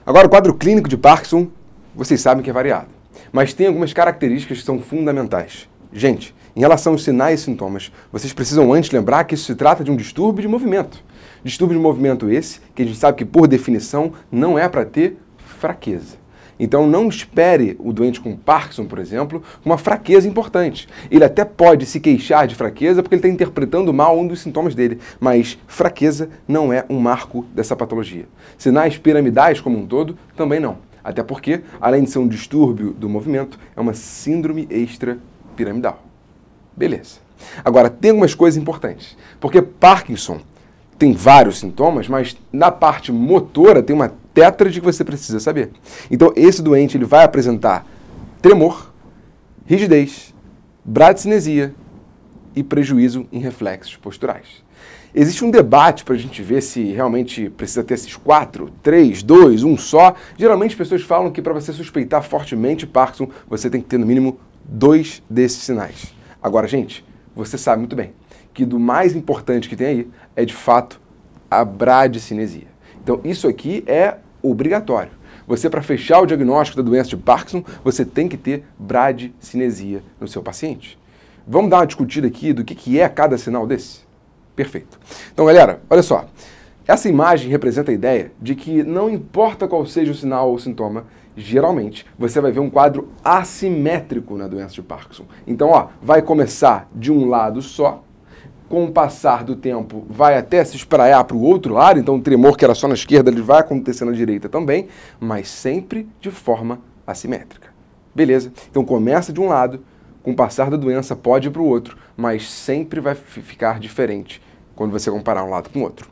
Agora, o quadro clínico de Parkinson, vocês sabem que é variado, mas tem algumas características que são fundamentais. Gente, em relação aos sinais e sintomas, vocês precisam antes lembrar que isso se trata de um distúrbio de movimento. Distúrbio de movimento esse, que a gente sabe que, por definição, não é para ter fraqueza. Então, não espere o doente com Parkinson, por exemplo, com uma fraqueza importante. Ele até pode se queixar de fraqueza porque ele está interpretando mal um dos sintomas dele, mas fraqueza não é um marco dessa patologia. Sinais piramidais como um todo, também não. Até porque, além de ser um distúrbio do movimento, é uma síndrome extrapiramidal. Beleza. Agora, tem algumas coisas importantes, porque Parkinson tem vários sintomas, mas na parte motora tem uma tétrade que você precisa saber. Então, esse doente ele vai apresentar tremor, rigidez, bradicinesia e prejuízo em reflexos posturais. Existe um debate para a gente ver se realmente precisa ter esses 4, 3, 2, 1 só. Geralmente as pessoas falam que para você suspeitar fortemente Parkinson, você tem que ter no mínimo 2 desses sinais. Agora, gente, você sabe muito bem que do mais importante que tem aí é, de fato, a bradicinesia. Então, isso aqui é obrigatório. Você, para fechar o diagnóstico da doença de Parkinson, você tem que ter bradicinesia no seu paciente. Vamos dar uma discutida aqui do que é cada sinal desse? Perfeito. Então, galera, olha só. Essa imagem representa a ideia de que não importa qual seja o sinal ou o sintoma, geralmente você vai ver um quadro assimétrico na doença de Parkinson. Então, ó, vai começar de um lado só, com o passar do tempo vai até se espraiar para o outro lado, então o tremor que era só na esquerda ele vai acontecer na direita também, mas sempre de forma assimétrica. Beleza? Então começa de um lado, com o passar da doença pode ir para o outro, mas sempre vai ficar diferente quando você comparar um lado com o outro.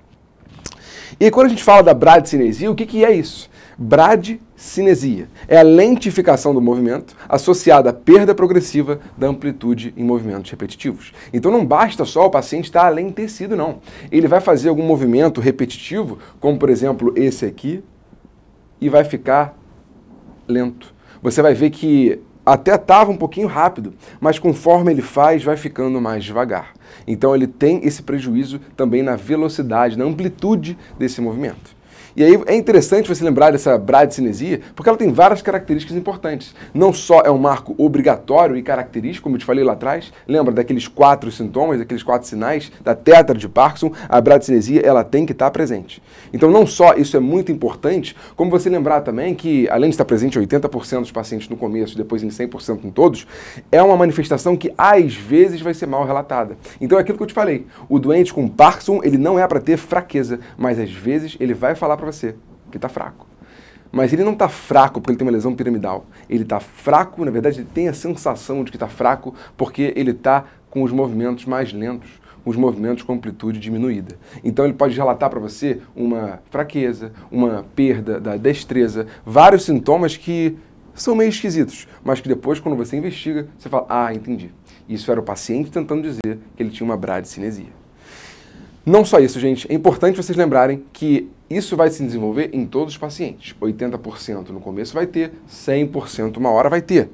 E quando a gente fala da bradicinesia, o que é isso? Bradicinesia é a lentificação do movimento associada à perda progressiva da amplitude em movimentos repetitivos. Então não basta só o paciente estar alentecido, não. Ele vai fazer algum movimento repetitivo, como por exemplo esse aqui, e vai ficar lento. Você vai ver que até estava um pouquinho rápido, mas conforme ele faz, vai ficando mais devagar. Então ele tem esse prejuízo também na velocidade, na amplitude desse movimento. E aí é interessante você lembrar dessa bradicinesia, porque ela tem várias características importantes. Não só é um marco obrigatório e característico, como eu te falei lá atrás, lembra daqueles 4 sintomas, daqueles 4 sinais da tétrade de Parkinson, a bradicinesia ela tem que estar presente. Então não só isso é muito importante, como você lembrar também que, além de estar presente em 80% dos pacientes no começo, depois em 100% em todos, é uma manifestação que às vezes vai ser mal relatada. Então é aquilo que eu te falei, o doente com Parkinson, ele não é para ter fraqueza, mas às vezes ele vai falar para você que está fraco. Mas ele não está fraco porque ele tem uma lesão piramidal. Ele está fraco, na verdade, ele tem a sensação de que está fraco porque ele está com os movimentos mais lentos, os movimentos com amplitude diminuída. Então ele pode relatar para você uma fraqueza, uma perda da destreza, vários sintomas que são meio esquisitos, mas que depois, quando você investiga, você fala, ah, entendi. Isso era o paciente tentando dizer que ele tinha uma bradicinesia. Não só isso, gente. É importante vocês lembrarem que isso vai se desenvolver em todos os pacientes. 80% no começo vai ter, 100% uma hora vai ter.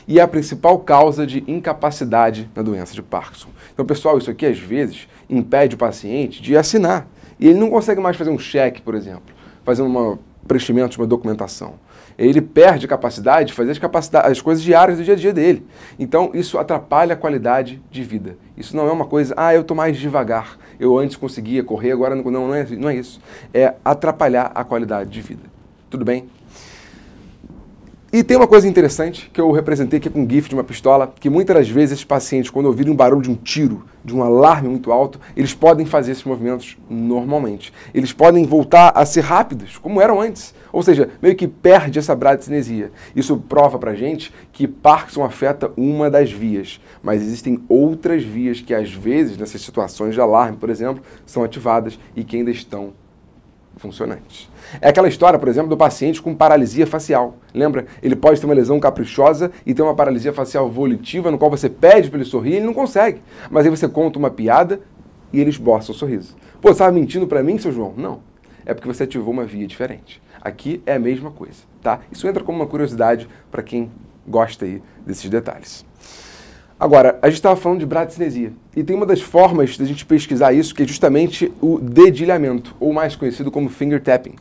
E é a principal causa de incapacidade na doença de Parkinson. Então, pessoal, isso aqui às vezes impede o paciente de assinar. E ele não consegue mais fazer um cheque, por exemplo, fazer um preenchimento de uma documentação. Ele perde a capacidade de fazer as coisas diárias do dia a dia dele. Então, isso atrapalha a qualidade de vida. Isso não é uma coisa, eu estou mais devagar, eu antes conseguia correr, agora não é isso. É atrapalhar a qualidade de vida. Tudo bem? E tem uma coisa interessante que eu representei aqui com um GIF de uma pistola, que muitas das vezes esses pacientes, quando ouvirem um barulho de um tiro, de um alarme muito alto, eles podem fazer esses movimentos normalmente. Eles podem voltar a ser rápidos, como eram antes. Ou seja, meio que perde essa bradicinesia. Isso prova pra gente que Parkinson afeta uma das vias, mas existem outras vias que às vezes, nessas situações de alarme, por exemplo, são ativadas e que ainda estão funcionantes. É aquela história, por exemplo, do paciente com paralisia facial. Lembra? Ele pode ter uma lesão caprichosa e ter uma paralisia facial volitiva, no qual você pede para ele sorrir e ele não consegue. Mas aí você conta uma piada e ele esboça o sorriso. Pô, você estava mentindo para mim, seu João? Não. É porque você ativou uma via diferente. Aqui é a mesma coisa, tá? Isso entra como uma curiosidade para quem gosta aí desses detalhes. Agora, a gente estava falando de bradicinesia. E tem uma das formas de a gente pesquisar isso, que é justamente o dedilhamento, ou mais conhecido como finger tapping.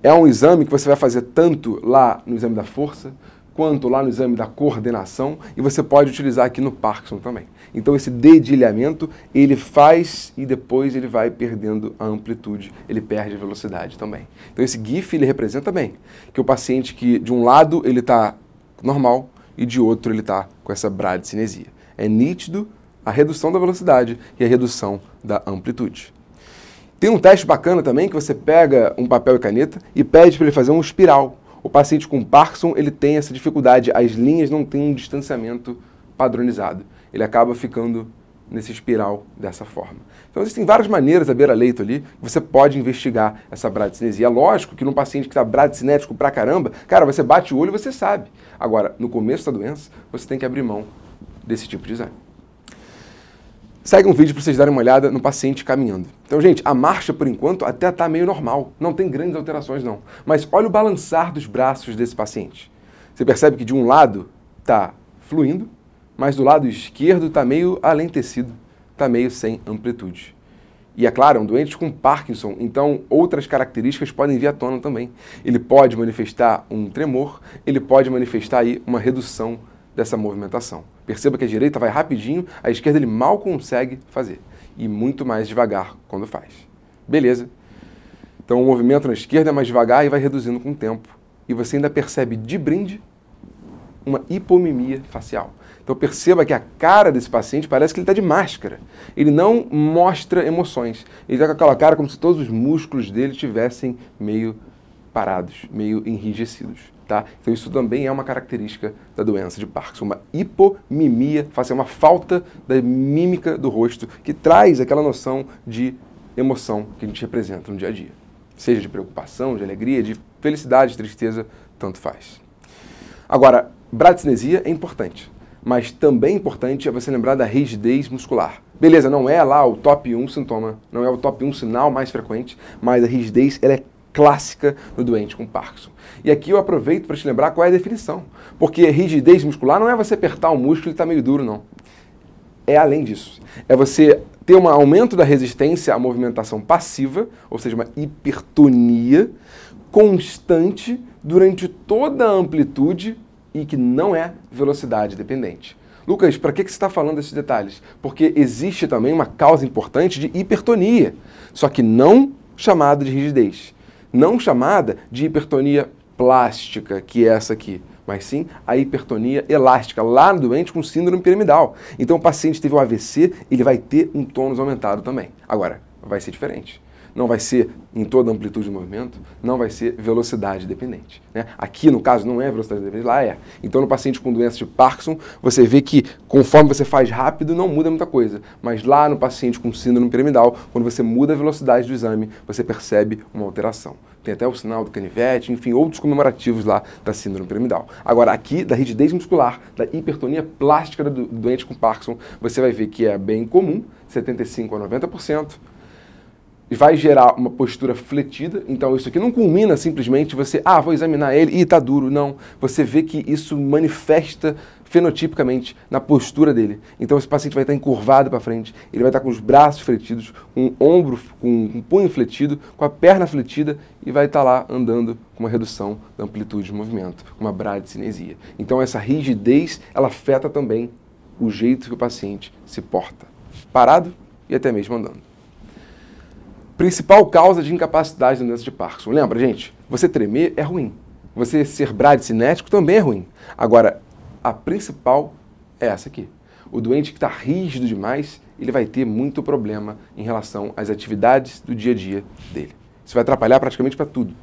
É um exame que você vai fazer tanto lá no exame da força, quanto lá no exame da coordenação, e você pode utilizar aqui no Parkinson também. Então esse dedilhamento, ele faz e depois ele vai perdendo a amplitude, ele perde a velocidade também. Então esse GIF, ele representa bem que o paciente que de um lado ele está normal e de outro ele está com essa bradicinesia. É nítido a redução da velocidade e a redução da amplitude. Tem um teste bacana também que você pega um papel e caneta e pede para ele fazer um espiral. O paciente com Parkinson, ele tem essa dificuldade, as linhas não têm um distanciamento padronizado. Ele acaba ficando nesse espiral dessa forma. Então existem várias maneiras à beira-leito ali que você pode investigar essa bradicinesia. Lógico que num paciente que está bradicinético pra caramba, cara, você bate o olho e você sabe. Agora, no começo da doença, você tem que abrir mão desse tipo de exame. Segue um vídeo para vocês darem uma olhada no paciente caminhando. Então, gente, a marcha, por enquanto, até está meio normal. Não tem grandes alterações, não. Mas olha o balançar dos braços desse paciente. Você percebe que de um lado está fluindo, mas do lado esquerdo está meio alentecido, está meio sem amplitude. E é claro, é um doente com Parkinson, então outras características podem vir à tona também. Ele pode manifestar um tremor, ele pode manifestar aí uma redução dessa movimentação. Perceba que a direita vai rapidinho, a esquerda ele mal consegue fazer. E muito mais devagar quando faz. Beleza? Então o movimento na esquerda é mais devagar e vai reduzindo com o tempo. E você ainda percebe de brinde uma hipomimia facial. Então perceba que a cara desse paciente parece que ele está de máscara. Ele não mostra emoções. Ele está com aquela cara como se todos os músculos dele estivessem meio parados, meio enrijecidos. Tá? Então isso também é uma característica da doença de Parkinson, uma hipomimia facial, uma falta da mímica do rosto, que traz aquela noção de emoção que a gente representa no dia a dia. Seja de preocupação, de alegria, de felicidade, de tristeza, tanto faz. Agora, bradicinesia é importante, mas também importante é você lembrar da rigidez muscular. Beleza, não é lá o top 1 sintoma, não é o top 1 sinal mais frequente, mas a rigidez ela é clássica no doente com Parkinson. E aqui eu aproveito para te lembrar qual é a definição. Porque rigidez muscular não é você apertar o músculo e está meio duro, não. É além disso. É você ter um aumento da resistência à movimentação passiva, ou seja, uma hipertonia constante durante toda a amplitude e que não é velocidade dependente. Lucas, para que você está falando desses detalhes? Porque existe também uma causa importante de hipertonia, só que não chamada de rigidez. Não chamada de hipertonia plástica, que é essa aqui, mas sim a hipertonia elástica, lá no doente com síndrome piramidal. Então o paciente teve um AVC, ele vai ter um tônus aumentado também. Agora, vai ser diferente. Não vai ser em toda a amplitude do movimento, não vai ser velocidade dependente. Né? Aqui, no caso, não é velocidade dependente, lá é. Então, no paciente com doença de Parkinson, você vê que conforme você faz rápido, não muda muita coisa. Mas lá no paciente com síndrome piramidal, quando você muda a velocidade do exame, você percebe uma alteração. Tem até o sinal do canivete, enfim, outros comemorativos lá da síndrome piramidal. Agora, aqui, da rigidez muscular, da hipertonia plástica do doente com Parkinson, você vai ver que é bem comum, 75% a 90%, vai gerar uma postura fletida. Então isso aqui não culmina simplesmente você, vou examinar ele e tá duro. Não, você vê que isso manifesta fenotipicamente na postura dele. Então esse paciente vai estar encurvado para frente, ele vai estar com os braços fletidos, com o ombro, com um punho fletido, com a perna fletida e vai estar lá andando com uma redução da amplitude de movimento, uma bradicinesia. Então essa rigidez, ela afeta também o jeito que o paciente se porta, parado e até mesmo andando. Principal causa de incapacidade na doença de Parkinson. Lembra, gente? Você tremer é ruim. Você ser bradicinético também é ruim. Agora, a principal é essa aqui. O doente que está rígido demais, ele vai ter muito problema em relação às atividades do dia a dia dele. Isso vai atrapalhar praticamente para tudo.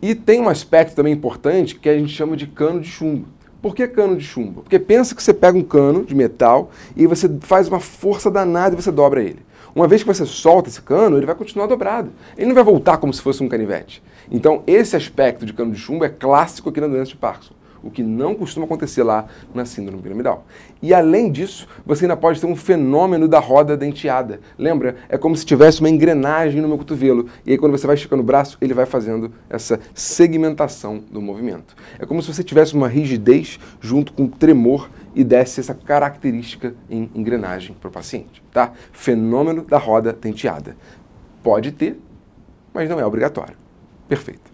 E tem um aspecto também importante que a gente chama de cano de chumbo. Por que cano de chumbo? Porque pensa que você pega um cano de metal e você faz uma força danada e você dobra ele. Uma vez que você solta esse cano, ele vai continuar dobrado. Ele não vai voltar como se fosse um canivete. Então, esse aspecto de cano de chumbo é clássico aqui na doença de Parkinson. o que não costuma acontecer lá na síndrome piramidal. E além disso, você ainda pode ter um fenômeno da roda denteada. Lembra? É como se tivesse uma engrenagem no meu cotovelo. E aí quando você vai esticando o braço, ele vai fazendo essa segmentação do movimento. É como se você tivesse uma rigidez junto com tremor e desse essa característica em engrenagem para o paciente, tá? Fenômeno da roda denteada. Pode ter, mas não é obrigatório. Perfeito.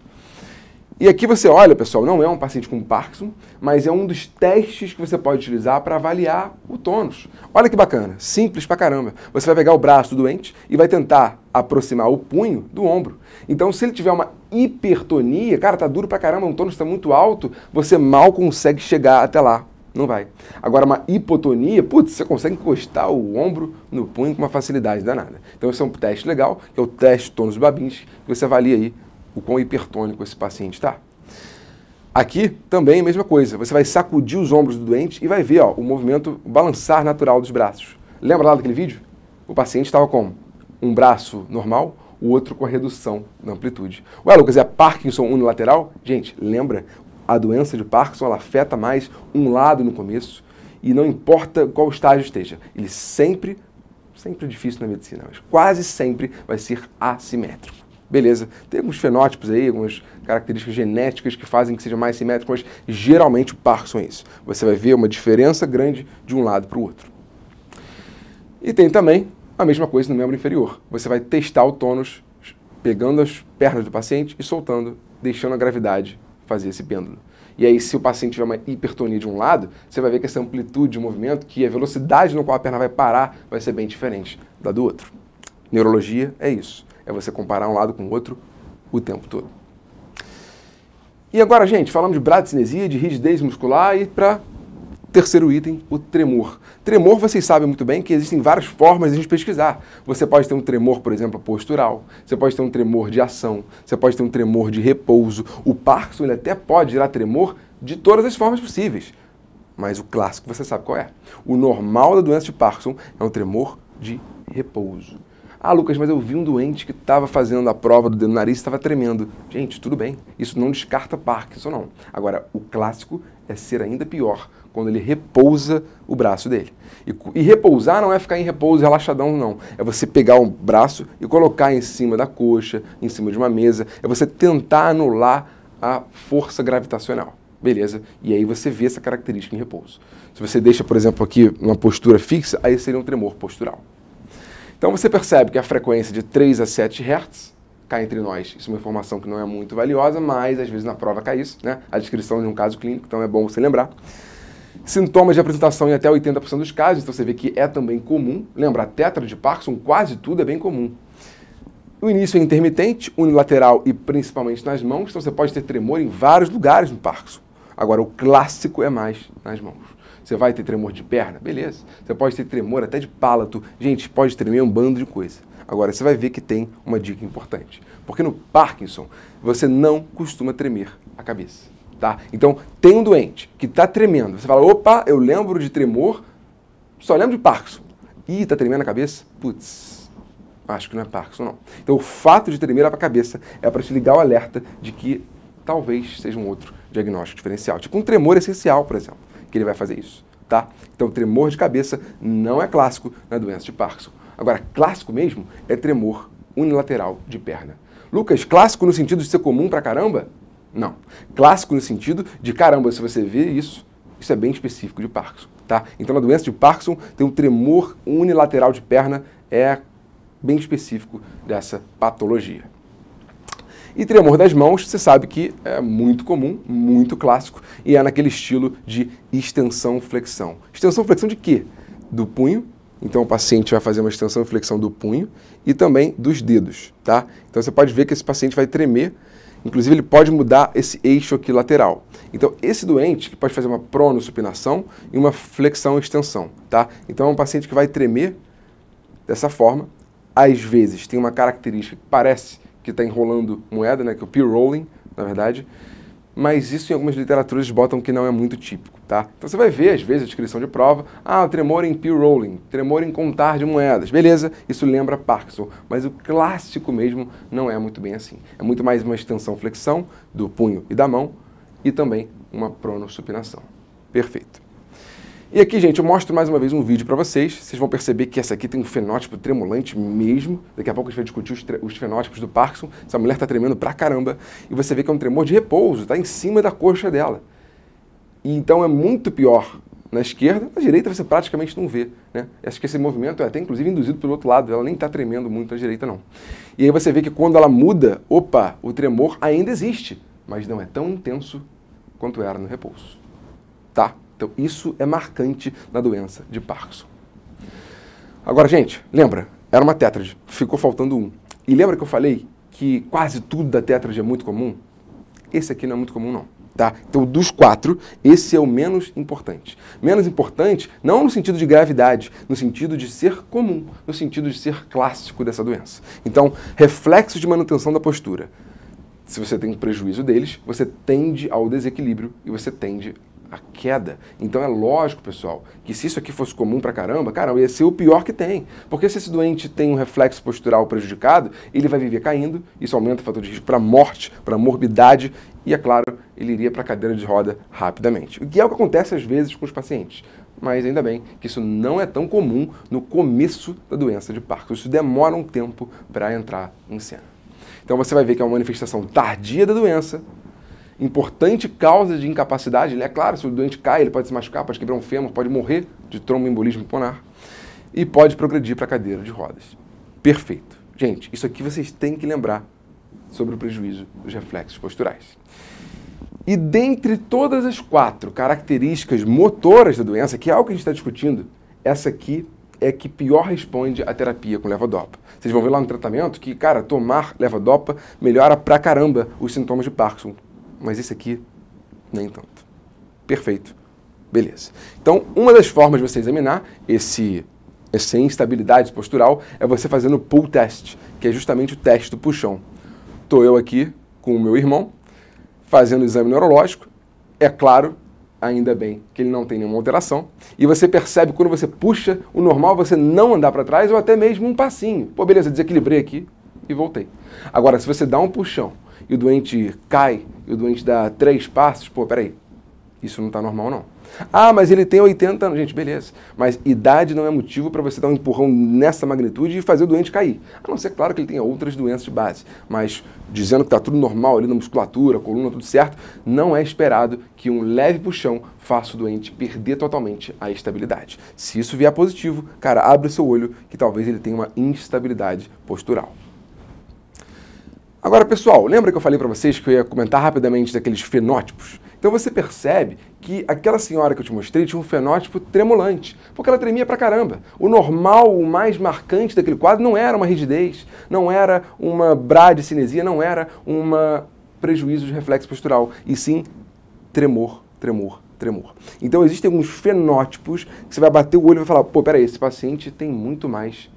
E aqui você olha, pessoal, não é um paciente com Parkinson, mas é um dos testes que você pode utilizar para avaliar o tônus. Olha que bacana, simples pra caramba. Você vai pegar o braço do doente e vai tentar aproximar o punho do ombro. Então, se ele tiver uma hipertonia, cara, tá duro pra caramba, o tônus está muito alto, você mal consegue chegar até lá. Não vai. Agora, uma hipotonia, putz, você consegue encostar o ombro no punho com uma facilidade danada. Então, esse é um teste legal, que é o teste tônus Babinski, que você avalia aí o quão hipertônico esse paciente está. Aqui também a mesma coisa. Você vai sacudir os ombros do doente e vai ver o movimento, o balançar natural dos braços. Lembra lá daquele vídeo? O paciente estava com um braço normal, o outro com a redução da amplitude. Ué, Lucas, é Parkinson unilateral? Gente, lembra? A doença de Parkinson ela afeta mais um lado no começo e não importa qual estágio esteja. Ele sempre é difícil na medicina, mas quase sempre vai ser assimétrico. Beleza, tem alguns fenótipos aí, algumas características genéticas que fazem que seja mais simétrico, mas geralmente o Parkinson é isso. Você vai ver uma diferença grande de um lado para o outro. E tem também a mesma coisa no membro inferior. Você vai testar o tônus pegando as pernas do paciente e soltando, deixando a gravidade fazer esse pêndulo. E aí, se o paciente tiver uma hipertonia de um lado, você vai ver que essa amplitude de movimento, que a velocidade no qual a perna vai parar, vai ser bem diferente da do outro. Neurologia é isso. É você comparar um lado com o outro o tempo todo. E agora, gente, falamos de bradicinesia, de rigidez muscular e para terceiro item, o tremor. Tremor, vocês sabem muito bem que existem várias formas de a gente pesquisar. Você pode ter um tremor, por exemplo, postural, você pode ter um tremor de ação, você pode ter um tremor de repouso. O Parkinson ele até pode gerar tremor de todas as formas possíveis, mas o clássico você sabe qual é. O normal da doença de Parkinson é um tremor de repouso. Ah, Lucas, mas eu vi um doente que estava fazendo a prova do dedo no nariz e estava tremendo. Gente, tudo bem. Isso não descarta Parkinson, não. Agora, o clássico é ser ainda pior, quando ele repousa o braço dele. E repousar não é ficar em repouso relaxadão, não. É você pegar o braço e colocar em cima da coxa, em cima de uma mesa. É você tentar anular a força gravitacional. Beleza? E aí você vê essa característica em repouso. Se você deixa, por exemplo, aqui uma postura fixa, aí seria um tremor postural. Então você percebe que a frequência de 3 a 7 Hz, cá entre nós, isso é uma informação que não é muito valiosa, mas às vezes na prova cai isso, né? A descrição de um caso clínico, então é bom você lembrar. Sintomas de apresentação em até 80% dos casos, então você vê que é também comum. Lembra, a tetra de Parkinson, quase tudo é bem comum. O início é intermitente, unilateral e principalmente nas mãos, então você pode ter tremor em vários lugares no Parkinson. Agora, o clássico é mais nas mãos. Você vai ter tremor de perna? Beleza. Você pode ter tremor até de palato. Gente, pode tremer um bando de coisa. Agora, você vai ver que tem uma dica importante. Porque no Parkinson, você não costuma tremer a cabeça, tá? Então, tem um doente que está tremendo. Você fala, opa, eu lembro de tremor, só lembro de Parkinson. Ih, tá tremendo a cabeça? Putz, acho que não é Parkinson, não. Então, o fato de tremer a cabeça é para te ligar o alerta de que talvez seja um outro diagnóstico diferencial. Tipo um tremor essencial, por exemplo, que ele vai fazer isso, tá? Então, tremor de cabeça não é clássico na doença de Parkinson. Agora, clássico mesmo é tremor unilateral de perna. Lucas, clássico no sentido de ser comum pra caramba? Não. Clássico no sentido de, caramba, se você vê isso, isso é bem específico de Parkinson, tá? Então, na doença de Parkinson, tem um tremor unilateral de perna, é bem específico dessa patologia. E tremor das mãos, você sabe que é muito comum, muito clássico, e é naquele estilo de extensão-flexão. Extensão-flexão de quê? Do punho, então o paciente vai fazer uma extensão e flexão do punho e também dos dedos, tá? Então você pode ver que esse paciente vai tremer, inclusive ele pode mudar esse eixo aqui lateral. Então esse doente pode fazer uma pronossupinação e uma flexão-extensão, tá? Então é um paciente que vai tremer dessa forma, às vezes tem uma característica que parece que está enrolando moeda, né, que é o pea rolling, na verdade, mas isso em algumas literaturas botam que não é muito típico, tá? Então você vai ver, às vezes, a descrição de prova, tremor em pea rolling, tremor em contar de moedas, beleza, isso lembra Parkinson, mas o clássico mesmo não é muito bem assim. É muito mais uma extensão-flexão do punho e da mão e também uma pronossupinação. Perfeito. E aqui, gente, eu mostro mais uma vez um vídeo para vocês. Vocês vão perceber que essa aqui tem um fenótipo tremulante mesmo. Daqui a pouco a gente vai discutir os fenótipos do Parkinson. Essa mulher está tremendo pra caramba. E você vê que é um tremor de repouso, está em cima da coxa dela. E então é muito pior na esquerda. Na direita você praticamente não vê, né? Acho que esse movimento é até inclusive induzido pelo outro lado. Ela nem está tremendo muito na direita, não. E aí você vê que quando ela muda, opa, o tremor ainda existe, mas não é tão intenso quanto era no repouso. Tá? Então, isso é marcante na doença de Parkinson. Agora, gente, lembra? Era uma tétrade, ficou faltando um. E lembra que eu falei que quase tudo da tétrade é muito comum? Esse aqui não é muito comum, não. Tá? Então, dos 4, esse é o menos importante. Menos importante não no sentido de gravidade, no sentido de ser comum, no sentido de ser clássico dessa doença. Então, reflexos de manutenção da postura. Se você tem um prejuízo deles, você tende ao desequilíbrio e você tende a queda. Então é lógico, pessoal, que se isso aqui fosse comum pra caramba, ia ser o pior que tem. Porque se esse doente tem um reflexo postural prejudicado, ele vai viver caindo, isso aumenta o fator de risco para morte, para morbidade, e é claro, ele iria para a cadeira de roda rapidamente. O que é o que acontece às vezes com os pacientes. Mas ainda bem que isso não é tão comum no começo da doença de Parkinson. Isso demora um tempo para entrar em cena. Então você vai ver que é uma manifestação tardia da doença, importante causa de incapacidade. É claro, se o doente cai, ele pode se machucar, pode quebrar um fêmur, pode morrer de tromboembolismo pulmonar e pode progredir para a cadeira de rodas. Perfeito. Gente, isso aqui vocês têm que lembrar sobre o prejuízo dos reflexos posturais. E dentre todas as 4 características motoras da doença, que é algo que a gente está discutindo, essa aqui é que pior responde à terapia com levodopa. Vocês vão ver lá no tratamento que, tomar levodopa melhora pra caramba os sintomas de Parkinson. Mas esse aqui, nem tanto. Perfeito. Beleza. Então, uma das formas de você examinar essa instabilidade postural é você fazendo o pull test, que é justamente o teste do puxão. Estou eu aqui com o meu irmão, fazendo o exame neurológico. É claro, ainda bem que ele não tem nenhuma alteração. E você percebe quando você puxa, o normal é você não andar para trás ou até mesmo um passinho. Pô, beleza, desequilibrei aqui e voltei. Agora, se você dá um puxão e o doente cai, e o doente dá 3 passos, pô, peraí, isso não está normal não. Ah, mas ele tem 80 anos, gente, beleza. Mas idade não é motivo para você dar um empurrão nessa magnitude e fazer o doente cair. A não ser, claro, que ele tenha outras doenças de base. Mas dizendo que está tudo normal ali na musculatura, coluna, tudo certo, não é esperado que um leve puxão faça o doente perder totalmente a estabilidade. Se isso vier positivo, abre o seu olho que talvez ele tenha uma instabilidade postural. Agora, pessoal, lembra que eu falei para vocês que eu ia comentar rapidamente daqueles fenótipos? Então você percebe que aquela senhora que eu te mostrei tinha um fenótipo tremulante, porque ela tremia pra caramba. O normal, o mais marcante daquele quadro não era uma rigidez, não era uma bradicinesia, não era um prejuízo de reflexo postural, e sim tremor, tremor, tremor. Então existem alguns fenótipos que você vai bater o olho e vai falar, pô, peraí, esse paciente tem muito mais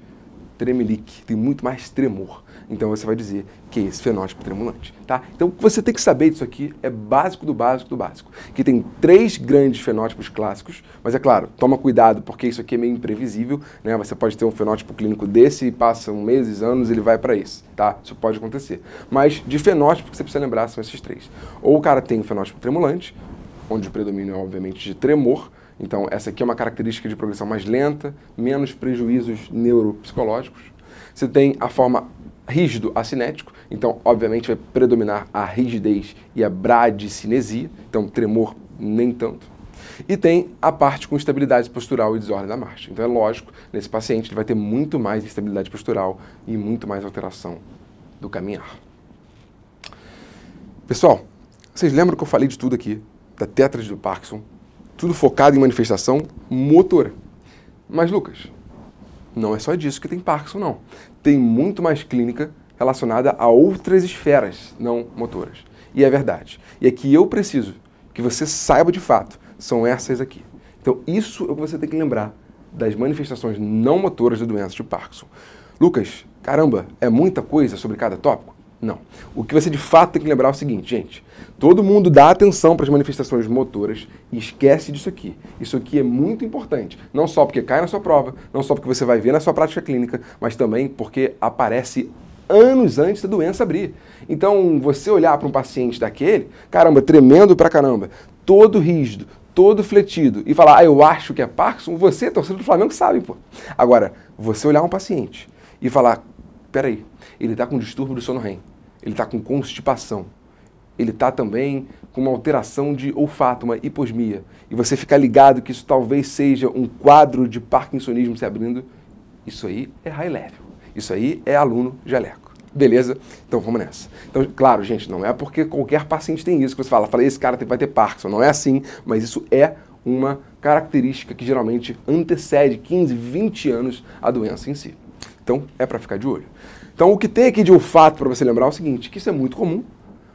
tremelique, tem muito mais tremor. Então você vai dizer que é esse fenótipo tremulante, tá? Então o que você tem que saber disso aqui é básico do básico do básico. Que tem 3 grandes fenótipos clássicos, mas é claro, toma cuidado porque isso aqui é meio imprevisível, né? Você pode ter um fenótipo clínico desse e passam meses, anos, ele vai para esse, tá? Isso pode acontecer. Mas de fenótipo que você precisa lembrar são esses 3. Ou o cara tem um fenótipo tremulante, onde o predomínio é obviamente de tremor. Então essa aqui é uma característica de progressão mais lenta, menos prejuízos neuropsicológicos. Você tem a forma rígido acinético, então obviamente vai predominar a rigidez e a bradicinesia, então tremor nem tanto. E tem a parte com instabilidade postural e desordem da marcha. Então é lógico, nesse paciente ele vai ter muito mais instabilidade postural e muito mais alteração do caminhar. Pessoal, vocês lembram que eu falei de tudo aqui, da tétrade do Parkinson, tudo focado em manifestação motora. Mas Lucas, não é só disso que tem Parkinson, não. Tem muito mais clínica relacionada a outras esferas não motoras. E é verdade. E aqui eu preciso que você saiba de fato, são essas aqui. Então isso é o que você tem que lembrar das manifestações não motoras da doença de Parkinson. Lucas, caramba, é muita coisa sobre cada tópico? Não. O que você de fato tem que lembrar é o seguinte, gente. Todo mundo dá atenção para as manifestações motoras e esquece disso aqui. Isso aqui é muito importante. Não só porque cai na sua prova, não só porque você vai ver na sua prática clínica, mas também porque aparece anos antes da doença abrir. Então, você olhar para um paciente daquele, caramba, tremendo pra caramba, todo rígido, todo fletido, e falar, eu acho que é Parkinson, você, torcedor do Flamengo, sabe, pô. Agora, você olhar um paciente e falar, peraí, ele está com distúrbio do sono REM, ele está com constipação, ele está também com uma alteração de olfato, uma hiposmia, e você ficar ligado que isso talvez seja um quadro de parkinsonismo se abrindo, isso aí é high level, isso aí é aluno jaleco. Beleza? Então vamos nessa. Então, claro, gente, não é porque qualquer paciente tem isso que você fala, esse cara vai ter Parkinson, não é assim, mas isso é uma característica que geralmente antecede 15, 20 anos a doença em si. Então é para ficar de olho. Então o que tem aqui de olfato para você lembrar é o seguinte, que isso é muito comum,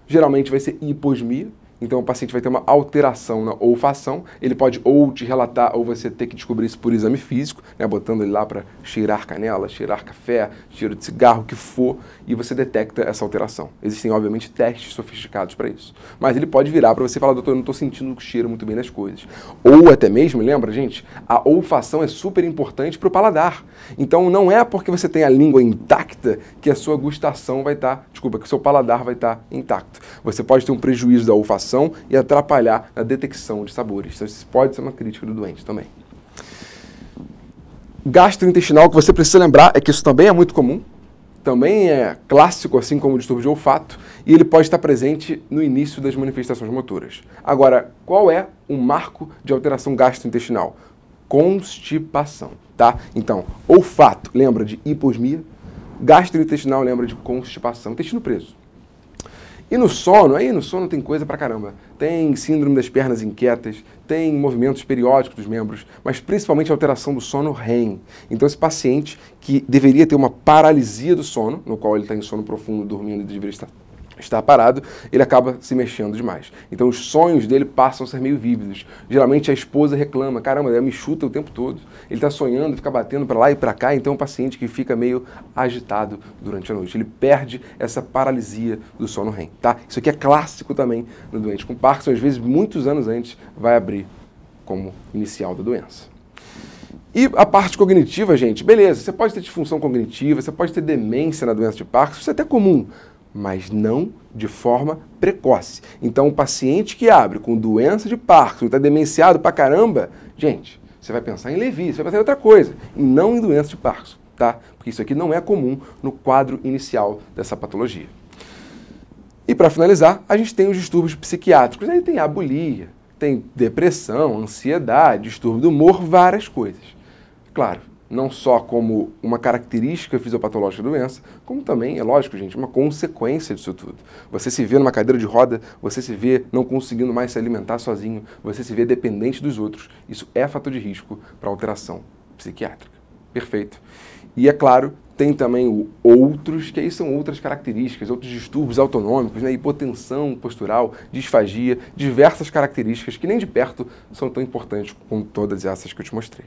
geralmente vai ser hiposmia, então o paciente vai ter uma alteração na olfação, ele pode ou te relatar ou você ter que descobrir isso por exame físico, né, botando ele lá para cheirar canela, cheirar café, cheiro de cigarro, o que for, e você detecta essa alteração. Existem, obviamente, testes sofisticados para isso. Mas ele pode virar para você e falar, doutor, eu não estou sentindo o cheiro muito bem das coisas. Ou até mesmo, lembra, gente, a olfação é super importante para o paladar. Então não é porque você tem a língua intacta que a sua gustação vai estar, que o seu paladar vai estar intacto. Você pode ter um prejuízo da olfação e atrapalhar a detecção de sabores. Então, isso pode ser uma crítica do doente também. Gastrointestinal, o que você precisa lembrar é que isso também é muito comum, também é clássico, assim como o distúrbio de olfato, e ele pode estar presente no início das manifestações motoras. Agora, qual é o marco de alteração gastrointestinal? Constipação, tá? Então, olfato lembra de hiposmia, gastrointestinal lembra de constipação, intestino preso. E no sono, tem coisa pra caramba. Tem síndrome das pernas inquietas, tem movimentos periódicos dos membros, mas principalmente alteração do sono REM. Então esse paciente que deveria ter uma paralisia do sono, no qual ele está em sono profundo, dormindo e deveria estar parado, ele acaba se mexendo demais. Então os sonhos dele passam a ser meio vívidos. Geralmente a esposa reclama, caramba, ela me chuta o tempo todo. Ele está sonhando, fica batendo para lá e para cá, então é um paciente que fica meio agitado durante a noite. Ele perde essa paralisia do sono REM, tá? Isso aqui é clássico também no doente com Parkinson, às vezes muitos anos antes vai abrir como inicial da doença. E a parte cognitiva, gente, beleza, você pode ter disfunção cognitiva, você pode ter demência na doença de Parkinson, isso é até comum, mas não de forma precoce. Então, o paciente que abre com doença de Parkinson, está demenciado pra caramba, gente, você vai pensar em Lewy, você vai pensar em outra coisa, e não em doença de Parkinson, tá? Porque isso aqui não é comum no quadro inicial dessa patologia. E para finalizar, a gente tem os distúrbios psiquiátricos. Aí tem abulia, tem depressão, ansiedade, distúrbio do humor, várias coisas. Claro, não só como uma característica fisiopatológica da doença, como também, é lógico, gente, uma consequência disso tudo. Você se vê numa cadeira de roda, você se vê não conseguindo mais se alimentar sozinho, você se vê dependente dos outros. Isso é fator de risco para alteração psiquiátrica. Perfeito. E, é claro, tem também outros, que aí são outras características, outros distúrbios autonômicos, né? Hipotensão postural, disfagia, diversas características que nem de perto são tão importantes como todas essas que eu te mostrei.